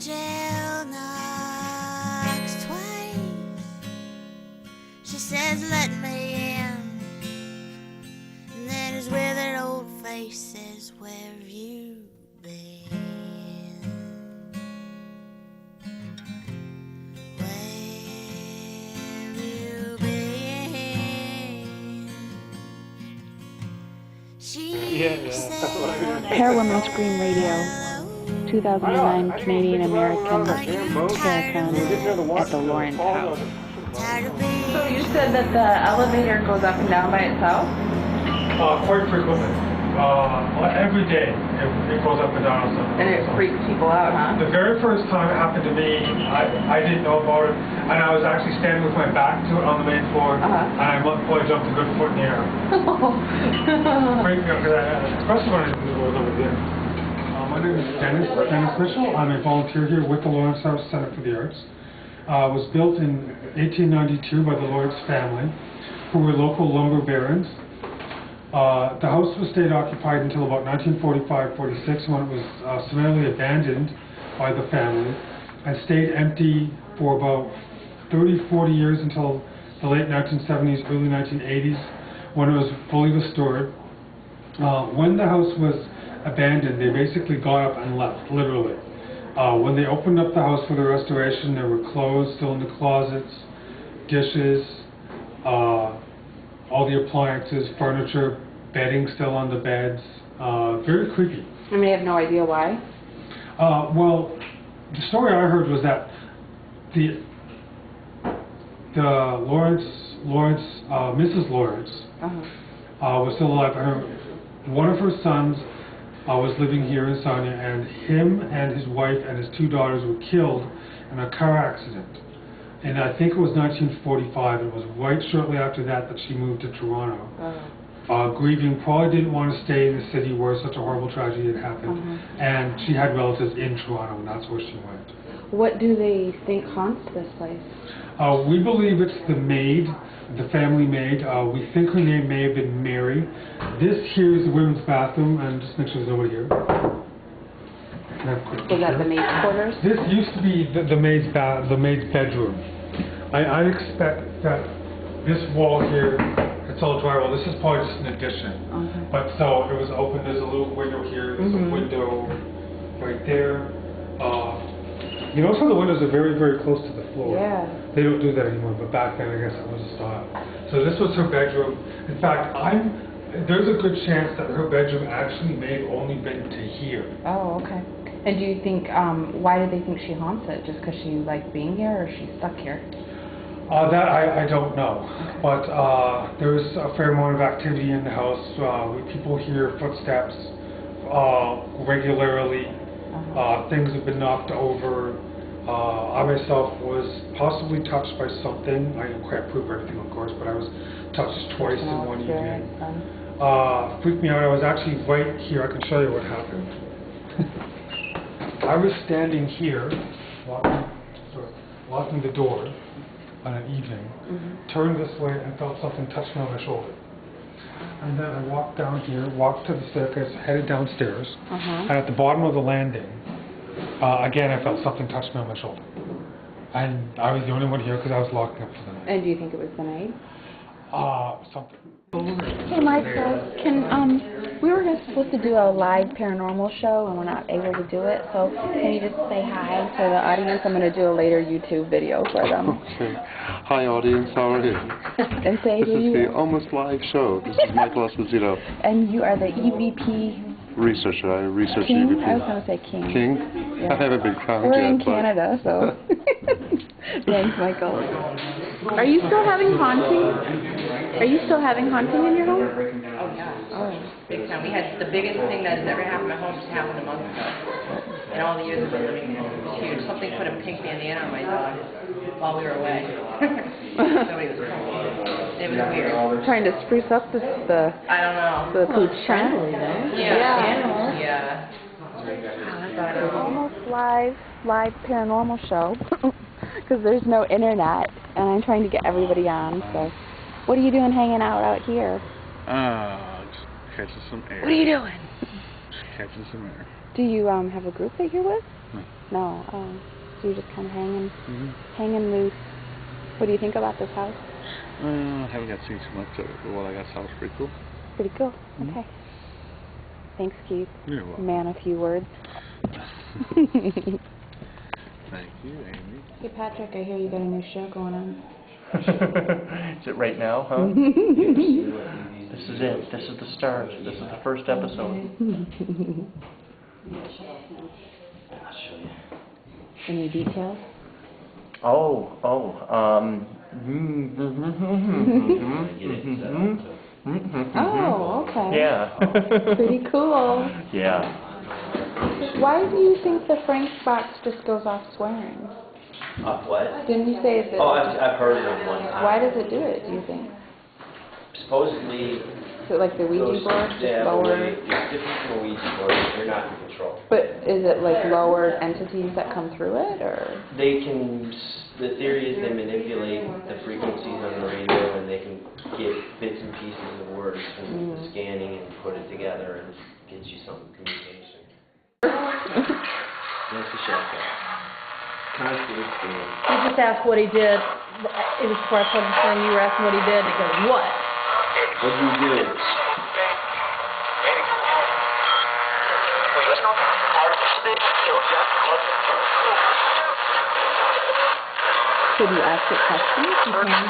angel knocks twice. She says, let me in. And then his withered old face says, where have you been? Where have you been? She said, Parawomen Scream Radio, 2009 Canadian-American Paracon at the Lawrence House. So you said that the elevator goes up and down by itself? Quite frequently. Every day it goes up and down. And it freaks people out, huh? The very first time it happened to me, I didn't know about it, and I was actually standing with my back to it on the main floor, and I jumped a good foot in the air. Freaked me out, especially when I didn't know it was over there. My name is Dennis Mitchell. I'm a volunteer here with the Lawrence House Center for the Arts. It was built in 1892 by the Lawrence family, who were local lumber barons. The house was stayed occupied until about 1945-46, when it was summarily abandoned by the family and stayed empty for about 30-40 years until the late 1970s, early 1980s, when it was fully restored. When the house was abandoned, they basically got up and left, literally. When they opened up the house for the restoration, there were clothes still in the closets, dishes, all the appliances, furniture, bedding still on the beds. Very creepy. And they have no idea why? Well, the story I heard was that the Mrs. Lawrence was still alive. One of her sons was living here in Sarnia, and him and his wife and his two daughters were killed in a car accident. And I think it was 1945. It was right shortly after that she moved to Toronto. Grieving, probably didn't want to stay in the city where such a horrible tragedy had happened. And she had relatives in Toronto, and that's where she went. What do they think haunts this place? We believe it's the maid, the family maid. We think her name may have been Mary. This here is the women's bathroom, and just make sure there's nobody here. Was that the maid's quarters? This used to be the maid's bedroom. I expect that this wall here, it's all drywall. This is probably just an addition. But so it was open. There's a little window here. There's a window right there. You notice how the windows are very, very close to the floor. Yeah. They don't do that anymore, but back then I guess it was a style. So this was her bedroom. In fact, there's a good chance that her bedroom actually may have only been to here. Oh, okay. And do you think, why do they think she haunts it? Just because she likes being here, or she's stuck here? That I don't know. But there's a fair amount of activity in the house. People hear footsteps regularly. Things have been knocked over. I myself was possibly touched by something. I can't prove everything, of course, but I was touched twice in one evening. Freaked me out. I was actually right here. I can show you what happened. I was standing here, locking the door on an evening, turned this way and felt something touch me on my shoulder. And then I walked down here, walked to the staircase, headed downstairs, and at the bottom of the landing, again I felt something touch me on my shoulder. And I was the only one here because I was locking up for the night. And do you think it was the maid? Something. Hey Michael, we were supposed to do a live paranormal show and we're not able to do it, so can you just say hi to the audience? I'm going to do a later YouTube video for them. Okay. Hi audience, how are you? And say This is the Almost Live Show. This is Michael Esposito. And you are the EVP researcher. I research King? EVP. I was going to say King. King? Yeah. I haven't been crowned We're yet. in Canada, so. Thanks, Michael. Are you still having haunting? Are you still having haunting in your home? Oh, yeah. Oh. Big time. We had the biggest thing that has ever happened at home just happened a month ago. In all the years of living here. It was huge. Something put a pink bandana on my dog while we were away. Nobody was home. It was weird. Trying to spruce up the I don't know. the pooch. Yeah. Almost live paranormal show because there's no internet and I'm trying to get everybody on. So, what are you doing hanging out here? Just catching some air. What are you doing? Just catching some air. Do you have a group that you're with? No. No. Oh. So you're just kind of hanging loose. What do you think about this house? I haven't got to see too much of it, but what I got to is pretty cool. Pretty cool. Okay. Thanks, Keith. You're welcome. Man, a few words. Thank you, Amy. Hey, Patrick, I hear you got a new show going on. Is it right now, huh? This is it. This is the start. This is the first episode. I'll show you. Any details? Oh, Oh, okay. Yeah. Pretty cool. Yeah. Why do you think the Frank box just goes off swearing? What? Didn't you say that? Oh, I've heard it at one time. Why does it do it, do you think? Supposedly, Is it like the Ouija board? Just yeah, lower? it's different from a Ouija board. You're not in control. But is it like lower entities that come through it, or? They can, the theory is they manipulate the frequencies on the radio and they can get bits and pieces of words from the scanning and put it together and gives you some communication. That's the shotgun. Constant experience. He just asked what he did. It was before I told him saying you were asking what he did. He goes, what? What do you do? Could you ask it questions? You can.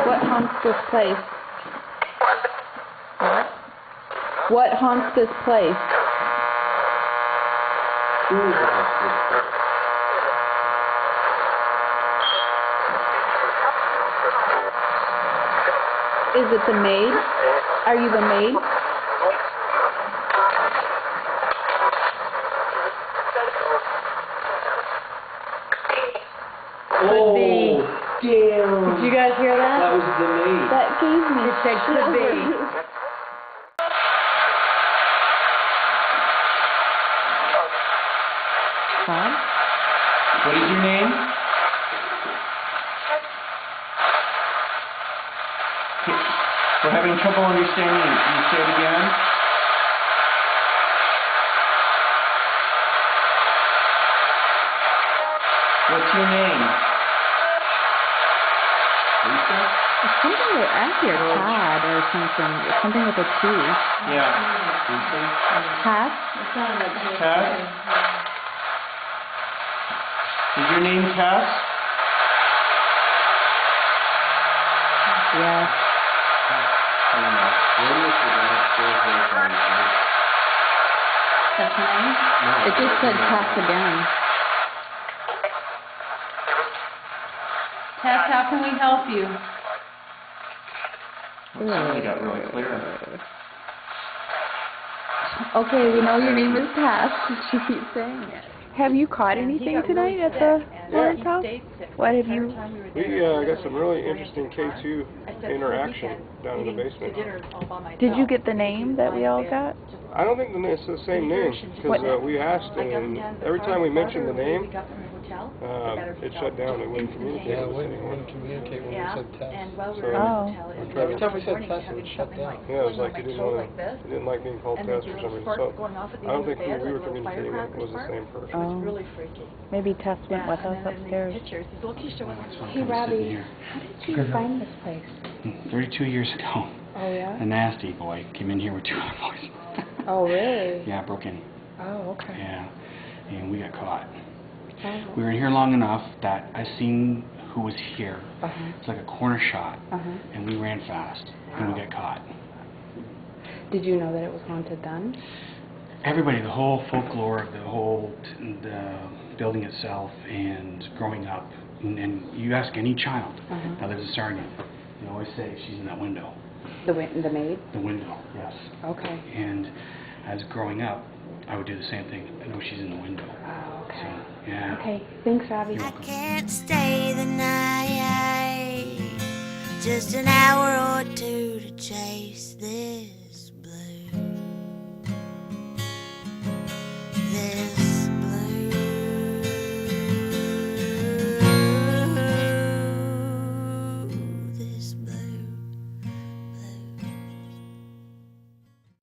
What haunts this place? What haunts this place? Is it the maid? Are you the maid? Oh, damn. Did you guys hear that? That was the maid. That gave me It said could be. Bob? What is your name? We're having trouble understanding you. Can you say it again? What's your name? Lisa? It's something with here, Todd or something. It's something with a T. Yeah. Lisa? Tess? Tess? Is your name Tess? Yes. I don't know. That's nice. It just said Tess again. Tess, how can we help you? Somebody got really clear. Okay, we know your name is Tess. She keeps saying it. Have you caught anything tonight at the Lawrence house? What have you? We got some really interesting K2 interaction down in the basement. Did you get the name that we all got? I don't think it's the same name, because we asked, and every time we mentioned the name, it shut down. It wouldn't communicate with us anymore. Wouldn't communicate when we said Tess. Oh. Every time we said Tess, it would shut down. Yeah, it was like it didn't like being called Tess for some reason. So I don't think who we were communicating with was the same person. Oh. Maybe Tess went with us upstairs. Hey, Robbie, how did you find this place? 32 years ago, Oh, yeah? a nasty boy came in here with 2 other boys. Oh, really? Yeah, broke in. Oh, okay. Yeah, and we got caught. Oh. We were in here long enough that I seen who was here. It's like a corner shot, and we ran fast, and we got caught. Did you know that it was haunted then? Everybody, the whole folklore, the building itself, and growing up, and you ask any child that lives in Sarnia, they always say she's in that window. The maid? The window, yes. Okay. And as growing up, I would do the same thing. I know she's in the window. Oh, okay. So, yeah. Okay, thanks, Robbie. I can't stay the night, just an hour or two to chase this